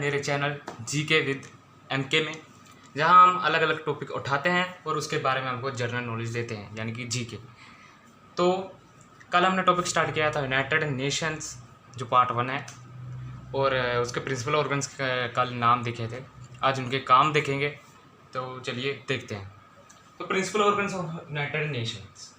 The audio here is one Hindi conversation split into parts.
मेरे चैनल जीके विद एमके में, जहां हम अलग अलग टॉपिक उठाते हैं और उसके बारे में हमको जनरल नॉलेज देते हैं, यानी कि जीके। तो कल हमने टॉपिक स्टार्ट किया था यूनाइटेड नेशंस, जो पार्ट 1 है, और उसके प्रिंसिपल ऑर्गन्स कल नाम देखे थे। आज उनके काम देखेंगे, तो चलिए देखते हैं। तो principal organs of United Nations,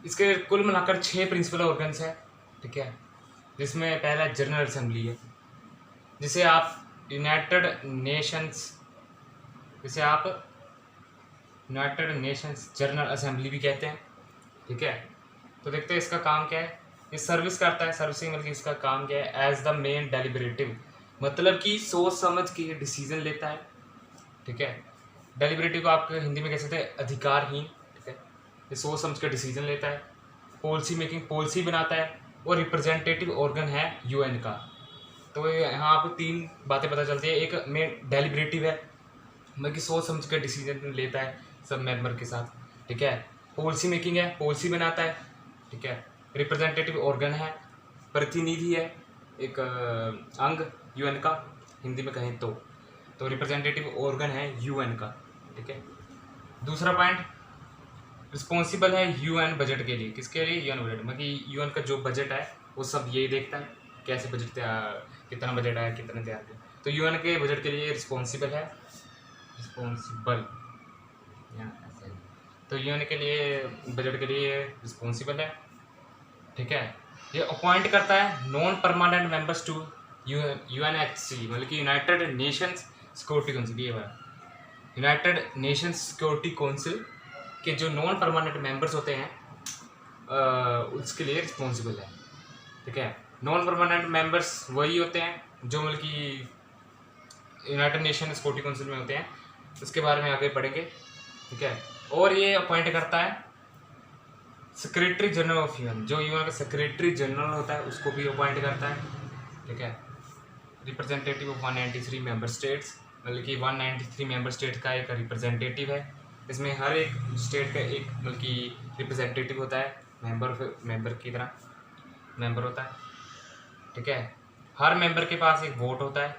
इसके कुल मिलाकर 6 प्रिंसिपल ऑर्गन्स हैं, ठीक है। जिसमें पहला जनरल असेंबली है, जिसे आप यूनाइटेड नेशंस जनरल असेंबली भी कहते हैं, ठीक है। तो देखते हैं इसका काम क्या है। ये सर्विस करता है, सर्विसिंग मतलब इसका काम क्या है, एज द मेन डेलिबरेटिव, मतलब कि सोच समझ के डिसीजन लेता है, ठीक है। डेलिबरेटिव को आप हिंदी में कह सकते हैं अधिकारहीन, ठीक है। ये सोच समझ के डिसीजन लेता है, पॉलिसी मेकिंग, पॉलिसी बनाता है, और रिप्रेजेंटेटिव ऑर्गन है यूएन का। तो यहाँ आपको 3 बातें पता चलती है। एक में डेलिबरेटिव है, मतलब कि सोच समझ कर डिसीजन लेता है सब मेंबर के साथ, ठीक है। पॉलिसी मेकिंग है, पॉलिसी बनाता है, ठीक है। रिप्रेजेंटेटिव ऑर्गन है, प्रतिनिधि है, एक अंग यूएन का, हिंदी में कहें तो रिप्रेजेंटेटिव ऑर्गन है यूएन का, ठीक है। दूसरा पॉइंट, रिस्पॉन्सिबल है यूएन बजट के लिए। किसके लिए? यूएन बजट, मतलब यूएन का जो बजट है वो सब यही देखता है, कैसे बजट कितना बजट आया, कितना तैयार किया। तो यूएन के बजट के लिए रिस्पॉन्सिबल है, रिस्पॉन्सिबल, तो यूएन के लिए बजट के लिए रिस्पॉन्सिबल है, ठीक है। ये अपॉइंट करता है non permanent members to UNHC, मतलब कि यूनाइटेड नेशंस सिक्योरिटी काउंसिल। ये यूनाइटेड नेशंस सिक्योरिटी काउंसिल के जो नॉन परमानेंट मेंबर्स होते हैं उसके लिए रिस्पॉन्सिबल है, ठीक है। नॉन परमानेंट मेंबर्स वही होते हैं जो मतलब कि यूनाइटेड नेशन सिक्योरिटी काउंसिल में होते हैं, उसके बारे में आगे पढ़ेंगे, ठीक है। और ये अपॉइंट करता है सेक्रेटरी जनरल ऑफ यूएन, जो यूएन का सेक्रेटरी जनरल होता है उसको भी अपॉइंट करता है, ठीक है। रिप्रेजेंटेटिव ऑफ 193 मेंबर स्टेट्स, मतलब कि 193 मेंबर स्टेट का एक रिप्रेजेंटेटिव है। इसमें हर एक स्टेट का एक मतलब कि रिप्रेजेंटेटिव होता है, मेंबर की तरह मेंबर होता है, ठीक है। हर मेंबर के पास एक वोट होता है,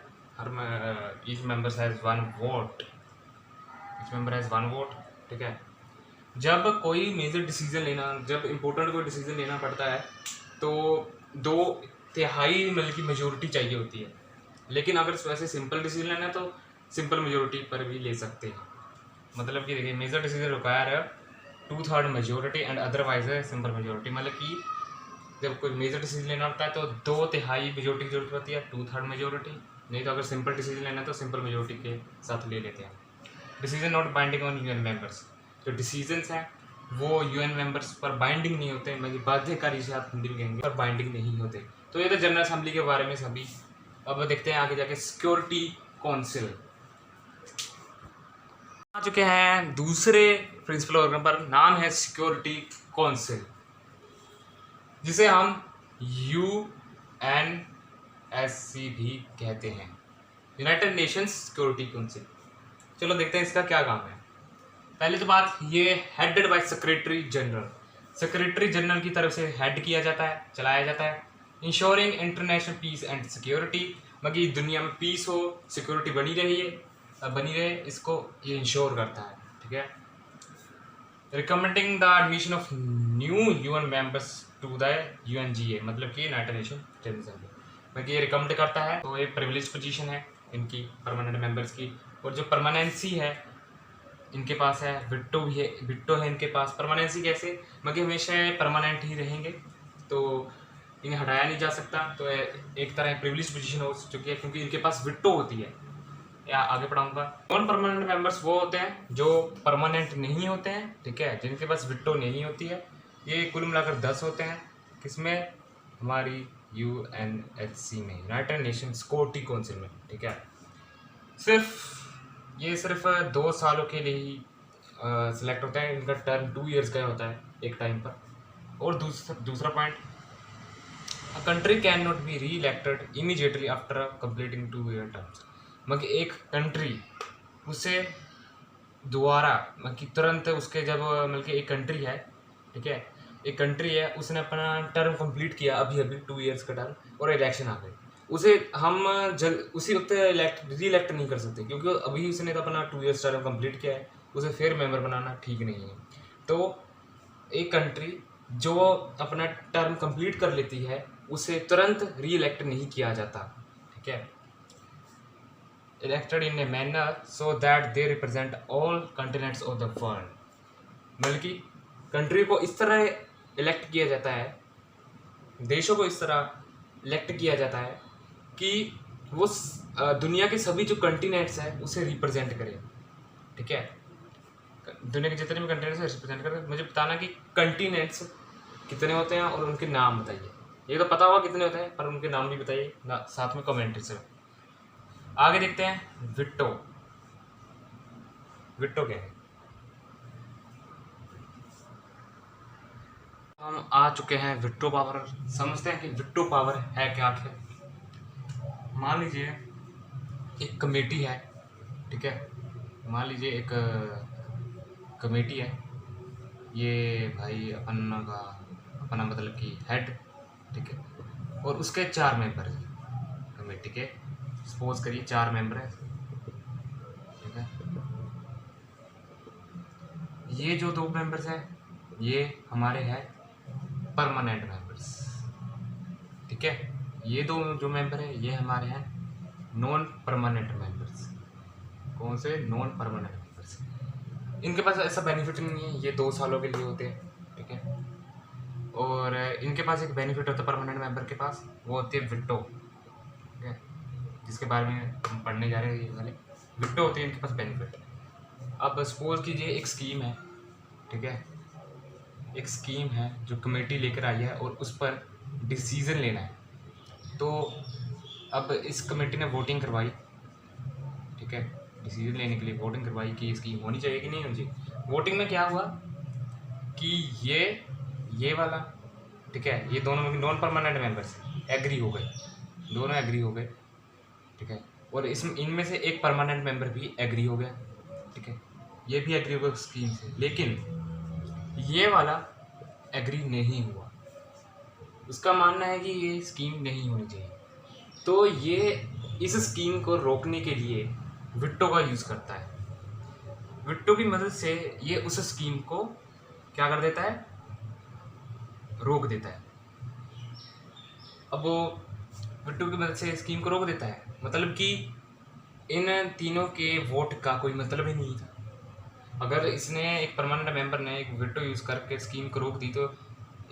each member has 1 vote, each member has 1 vote, ठीक है। जब कोई मेजर डिसीजन लेना, जब इम्पोर्टेंट कोई डिसीजन लेना पड़ता है तो 2/3 मतलब की मेजोरिटी चाहिए होती है। लेकिन अगर वैसे सिंपल डिसीजन लेना है तो सिंपल मेजोरिटी पर भी ले सकते हैं। मतलब कि देखिए, मेजर डिसीजन रिक्वायर है 2/3 मेजोरिटी एंड अदरवाइज है सिंपल मेजोरिटी। मतलब कि जब कोई मेजर डिसीजन लेना होता है तो 2/3 मेजोरिटी की जरूरत होती है, 2/3 मेजोरिटी। नहीं तो अगर सिंपल डिसीजन लेना है तो सिंपल मेजोरिटी के साथ ले लेते हैं। Decision not binding on UN members, जो डिसीजंस हैं वो यूएन मेंबर्स पर बाइंडिंग नहीं होते, मतलब बाध्यकारी से आप हिंदी में कहेंगे, पर बाइंडिंग नहीं होते। तो ये तो जनरल असेंबली के बारे में सभी। अब देखते हैं आगे जाके सिक्योरिटी काउंसिल आ चुके हैं दूसरे प्रिंसिपल ऑर्गन पर, नाम है सिक्योरिटी काउंसिल, जिसे हम यूएनएससी भी कहते हैं, यूनाइटेड नेशंस सिक्योरिटी काउंसिल। चलो देखते हैं इसका क्या काम है। पहली तो बात, ये headed by secretary general, secretary general की तरफ से हेड किया जाता है, चलाया जाता है। Insuring international peace and security, मतलब दुनिया में पीस हो, सिक्योरिटी बनी रहे, इसको ये इंश्योर करता है, ठीक है। Recommending the admission of new UN members to the UNGA, मतलब कि यूनाइटेड नेशन जनरल असेंबली, मतलब ये रिकमेंड करता है। तो ये प्रिविलेज पोजीशन है इनकी, परमानेंट मेंबर्स की। और जो परमानेंसी है इनके पास है, विट्टो भी है, विट्टो है इनके पास। परमानेंसी कैसे, मतलब हमेशा परमानेंट ही रहेंगे, तो इन्हें हटाया नहीं जा सकता। तो एक तरह प्रिविलेज पोजीशन हो चुकी है, क्योंकि इनके पास विट्टो होती है। या आगे पढ़ाऊंगा। नॉन परमानेंट मेंबर्स वो होते हैं जो परमानेंट नहीं होते हैं, ठीक है, जिनके पास विट्टो नहीं होती है। ये कुल मिलाकर 10 होते हैं। किसमें? हमारी यूएनएचसी में, यूनाइटेड नेशन सिक्योरिटी काउंसिल में, ठीक है। सिर्फ 2 सालों के लिए ही सिलेक्ट होता है। इनका टर्म 2 ईयर्स का होता है एक टाइम पर। और दूसरा point, a country can not be री elected immediately after completing 2 year terms, मतलब एक कंट्री उसे दोबारा, मतलब तुरंत उसके जब, मतलब एक कंट्री है, ठीक है, एक कंट्री है, उसने अपना टर्म कंप्लीट किया अभी 2 ईयर्स का टर्म, और इलेक्शन आ गई, उसे हम उसी वक्त री इलेक्ट नहीं कर सकते, क्योंकि अभी उसने तो अपना 2 ईयर्स टर्म कंप्लीट किया है, उसे फिर मेंबर बनाना ठीक नहीं है। तो एक कंट्री जो अपना टर्म कंप्लीट कर लेती है उसे तुरंत री इलेक्ट नहीं किया जाता, ठीक है। Elected in a manner so that they represent all continents of the world, बल्कि कंट्री को इस तरह इलेक्ट किया जाता है, देशों को इस तरह इलेक्ट किया जाता है कि वो दुनिया के सभी जो कंटिनेंट्स हैं उसे रिप्रेजेंट करे, ठीक है। दुनिया के जितने भी कंटिनेंट्स है रिप्रेजेंट करे। मुझे बताना कि कंटिनेंट्स कितने होते हैं और उनके नाम बताइए। ये तो पता होगा कितने होते हैं, पर उनके नाम भी बताइए साथ में कमेंट से। आगे देखते हैं विट्टो। विट्टो क्या है? हम आ चुके हैं विट्टो पावर। समझते हैं कि विट्टो पावर है क्या है। मान लीजिए एक कमेटी है, ठीक है। मान लीजिए एक कमेटी है, ये भाई अपना मतलब कि हेड, ठीक है, और उसके 4 मेंबर हैं कमेटी के। सपोज करिए 4 मेंबर हैं, ठीक है। ये जो 2 मेंबर्स हैं ये हमारे हैं परमानेंट मेंबर्स, ठीक है। ये 2 जो मेंबर हैं ये हमारे हैं नॉन परमानेंट मेंबर्स। कौन से? Non permanent members. इनके पास ऐसा बेनिफिट नहीं है, ये 2 सालों के लिए होते हैं, ठीक है। और इनके पास एक बेनिफिट होता है परमानेंट मेंबर के पास, वो होती है विट्टो, ठीक है, जिसके बारे में हम पढ़ने जा रहे हैं। ये वाले विट्टो होती है इनके पास बेनिफिट। अब सपोज कीजिए एक स्कीम है, ठीक है, एक स्कीम है जो कमेटी लेकर आई है और उस पर डिसीज़न लेना है। तो अब इस कमेटी ने वोटिंग करवाई, ठीक है, डिसीजन लेने के लिए वोटिंग करवाई कि ये स्कीम होनी चाहिए कि नहीं होनी चाहिए। वोटिंग में क्या हुआ कि ये वाला, ठीक है, ये दोनों नॉन परमानेंट मेंबर्स एग्री हो गए, दोनों एग्री हो गए, ठीक है। और इनमें से एक परमानेंट मेंबर भी एग्री हो गया, ठीक है, ये भी एग्री हो गया स्कीम से। लेकिन ये वाला एग्री नहीं हुआ, उसका मानना है कि ये स्कीम नहीं होनी चाहिए। तो ये इस स्कीम को रोकने के लिए विट्टो का यूज़ करता है। विट्टो की मदद से ये उस स्कीम को क्या कर देता है? रोक देता है। अब वो विट्टो की मदद से स्कीम को रोक देता है, मतलब कि इन तीनों के वोट का कोई मतलब ही नहीं था। अगर इसने एक परमानेंट मेंबर ने एक विट्टो यूज़ करके स्कीम को रोक दी तो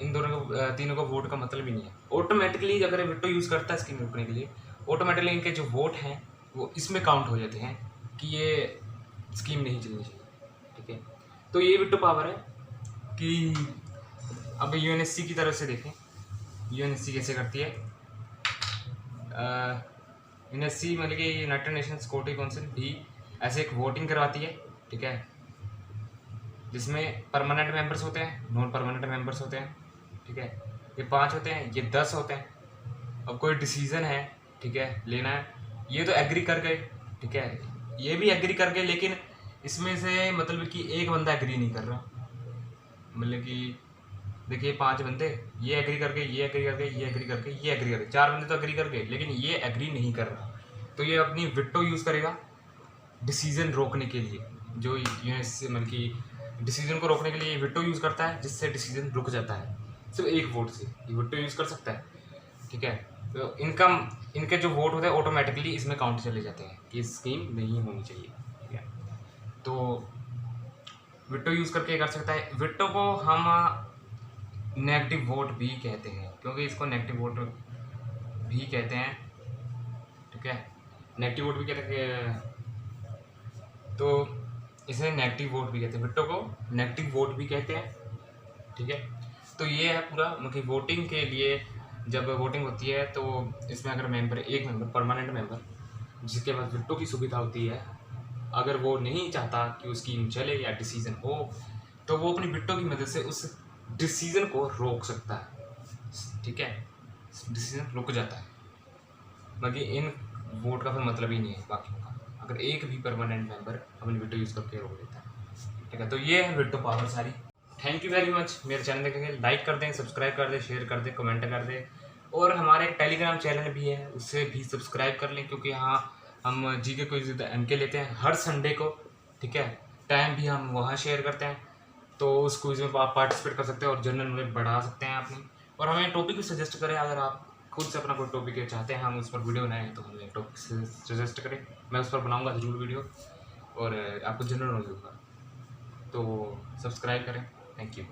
इन दोनों को तीनों को वोट का मतलब ही नहीं है। ऑटोमेटिकली अगर विट्टो यूज़ करता है स्कीम रोकने के लिए, ऑटोमेटिकली इनके जो वोट हैं वो इसमें काउंट हो जाते हैं कि ये स्कीम नहीं चलनी चाहिए, ठीक है। तो ये विट्टो पावर है कि अब यूएनएससी की तरफ से देखें, यूएनएससी कैसे करती है। यूएनएससी मतलब कि यूनाइटेड नेशन सिक्योरिटी काउंसिल भी ऐसे एक वोटिंग करवाती है, ठीक है, जिसमें परमानेंट मेंबर्स होते हैं, नॉन परमानेंट मेंबर्स होते हैं, ठीक है। ये 5 होते हैं, ये 10 होते हैं। अब कोई डिसीज़न है, ठीक है, लेना है, ये तो एग्री कर गए, ठीक है, ये भी एग्री कर गए, लेकिन इसमें से मतलब कि एक बंदा एग्री नहीं कर रहा। मतलब कि देखिए 5 बंदे, ये एग्री कर गए, ये एग्री कर गए, ये एग्री कर गए, ये एग्री कर गए, 4 बंदे तो एग्री कर गए, लेकिन ये एग्री नहीं कर रहा। तो ये अपनी विट्टो यूज़ करेगा डिसीज़न रोकने के लिए। जो यूएनएससी मतलब कि डिसीजन को रोकने के लिए विट्टो यूज़ करता है, जिससे डिसीजन रुक जाता है सिर्फ एक वोट से। ये विट्टो यूज़ कर सकता है, ठीक है। तो इनके जो वोट होते हैं ऑटोमेटिकली इसमें काउंट चले जाते हैं कि स्कीम नहीं होनी चाहिए, ठीक है। तो विट्टो यूज़ करके कर सकता है। विट्टो को हम नेगेटिव वोट भी कहते हैं, क्योंकि इसको नेगेटिव वोट भी कहते हैं, ठीक है, नेगेटिव वोट भी कहते हैं। तो इसे नेगेटिव वोट भी कहते हैं, विट्टो को नेगेटिव वोट भी कहते हैं, ठीक है। तो ये है पूरा मतलब वोटिंग के लिए। जब वोटिंग होती है तो इसमें अगर एक मेंबर परमानेंट मेंबर जिसके पास विट्टो की सुविधा होती है, अगर वो नहीं चाहता कि वो स्कीम चले या डिसीजन हो, तो वो अपनी विट्टो की मदद से उस डिसीजन को रोक सकता है, ठीक है, डिसीजन रुक जाता है। बाकी इन वोट का फिर मतलब ही नहीं है बाकियों का, अगर एक भी परमानेंट मेंबर अपनी विट्टो यूज़ करके रोक देता है, ठीक है। तो ये है विट्टो पावर सारी। Thank you very much. मेरे चैनल देखेंगे, लाइक कर दें, सब्सक्राइब कर दें, शेयर कर दें, कमेंट कर दें, और हमारे एक टेलीग्राम चैनल भी है, उससे भी सब्सक्राइब कर लें, क्योंकि यहाँ हम जी के क्विज MK लेते हैं हर संडे को, ठीक है। टाइम भी हम वहाँ शेयर करते हैं, तो उस क्विज में आप पार्टिसिपेट कर सकते हैं और जनरल नॉलेज बढ़ा सकते हैं अपनी। और हमें टॉपिक भी सजेस्ट करें, अगर आप खुद से अपना कोई टॉपिक चाहते हैं हम उस पर वीडियो बनाएं तो हमें टॉपिक सजेस्ट करें, मैं उस पर बनाऊंगा ज़रूर वीडियो और आपको जनरल नॉलेज होगा। तो सब्सक्राइब करें। Thank you.